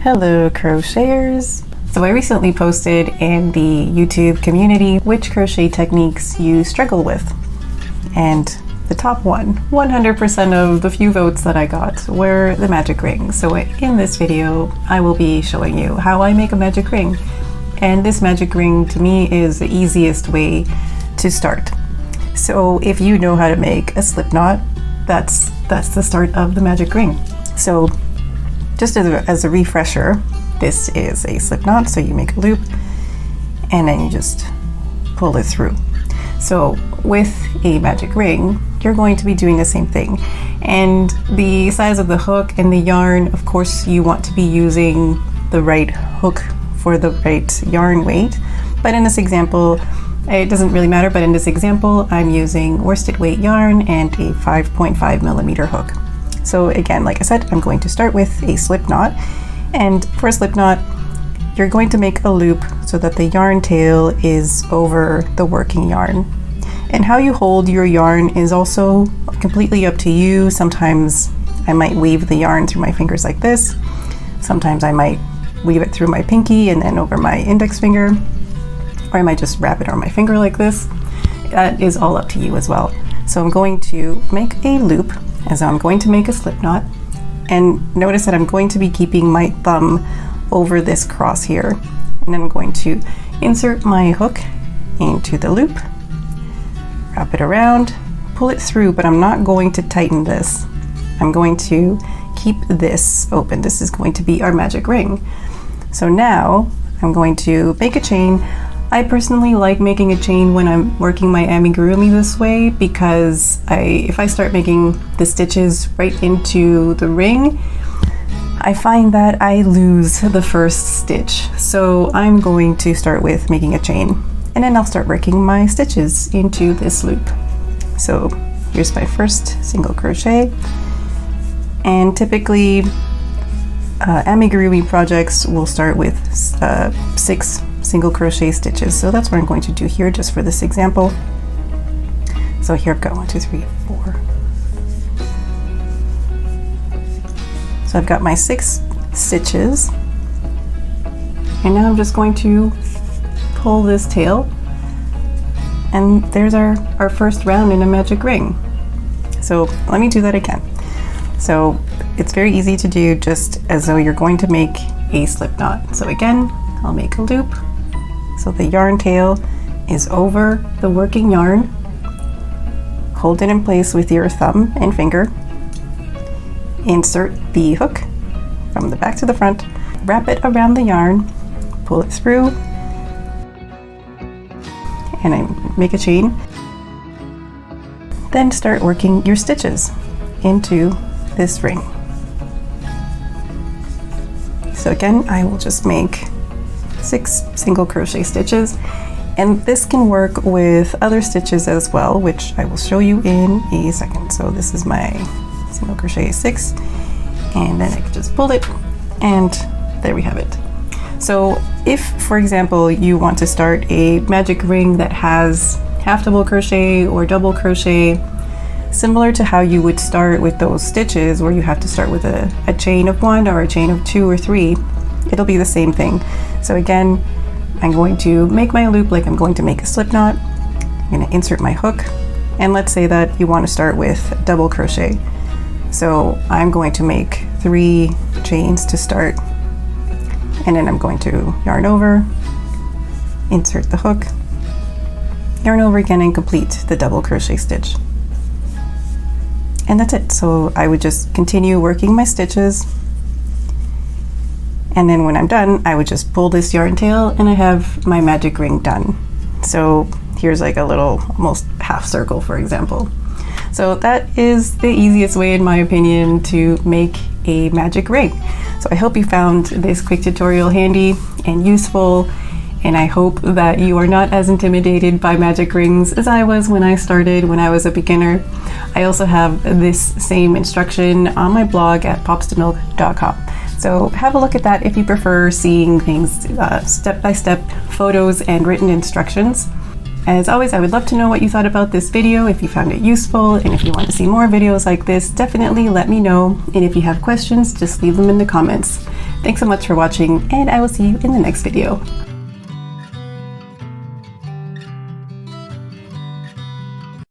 Hello crocheters! So I recently posted in the YouTube community which crochet techniques you struggle with, and the top one, 100% of the few votes that I got were the magic ring. So in this video I will be showing you how I make a magic ring, and this magic ring to me is the easiest way to start. So if you know how to make a slip knot, that's the start of the magic ring. So just as a refresher, this is a slip knot, so you make a loop and then you just pull it through. So with a magic ring, you're going to be doing the same thing. And the size of the hook and the yarn, of course, you want to be using the right hook for the right yarn weight. But in this example, it doesn't really matter, but in this example, I'm using worsted weight yarn and a 5.5 millimeter hook. So again, like I said, I'm going to start with a slip knot. And for a slip knot, you're going to make a loop so that the yarn tail is over the working yarn. And how you hold your yarn is also completely up to you. Sometimes I might weave the yarn through my fingers like this. Sometimes I might weave it through my pinky and then over my index finger. Or I might just wrap it on my finger like this. That is all up to you as well. So I'm going to make a loop as I'm going to make a slip knot. And notice that I'm going to be keeping my thumb over this cross here. And then I'm going to insert my hook into the loop, wrap it around, pull it through, but I'm not going to tighten this. I'm going to keep this open. This is going to be our magic ring. So now I'm going to make a chain. I personally like making a chain when I'm working my amigurumi this way, because if I start making the stitches right into the ring, I find that I lose the first stitch. So I'm going to start with making a chain, and then I'll start working my stitches into this loop. So here's my first single crochet, and typically amigurumi projects will start with 6 single crochet stitches. So that's what I'm going to do here just for this example. So here I've got 1, 2, 3, 4. So I've got my 6 stitches, and now I'm just going to pull this tail, and there's our first round in a magic ring. So let me do that again. So it's very easy to do, just as though you're going to make a slip knot. So again, I'll make a loop so the yarn tail is over the working yarn. Hold it in place with your thumb and finger. Insert the hook from the back to the front, wrap it around the yarn, pull it through, and I make a chain. Then start working your stitches into this ring. So again, I will just make 6 single crochet stitches, and this can work with other stitches as well, which I will show you in a second. So this is my single crochet 6, and then I can just pull it, and there we have it. So if, for example, you want to start a magic ring that has half double crochet or double crochet, similar to how you would start with those stitches where you have to start with a chain of 1 or a chain of 2 or 3, it'll be the same thing. So again, I'm going to make my loop like I'm going to make a slip knot. I'm going to insert my hook, and let's say that you want to start with double crochet. So I'm going to make 3 chains to start, and then I'm going to yarn over, insert the hook, yarn over again, and complete the double crochet stitch. And that's it. So I would just continue working my stitches, and then when I'm done, I would just pull this yarn tail and I have my magic ring done. So here's like a little almost half circle, for example. So that is the easiest way, in my opinion, to make a magic ring. So I hope you found this quick tutorial handy and useful, and I hope that you are not as intimidated by magic rings as I was when I started, when I was a beginner. I also have this same instruction on my blog at popstomilk.com. So have a look at that if you prefer seeing things step-by-step, photos and written instructions. As always, I would love to know what you thought about this video, if you found it useful, and if you want to see more videos like this, definitely let me know. And if you have questions, just leave them in the comments. Thanks so much for watching, and I will see you in the next video.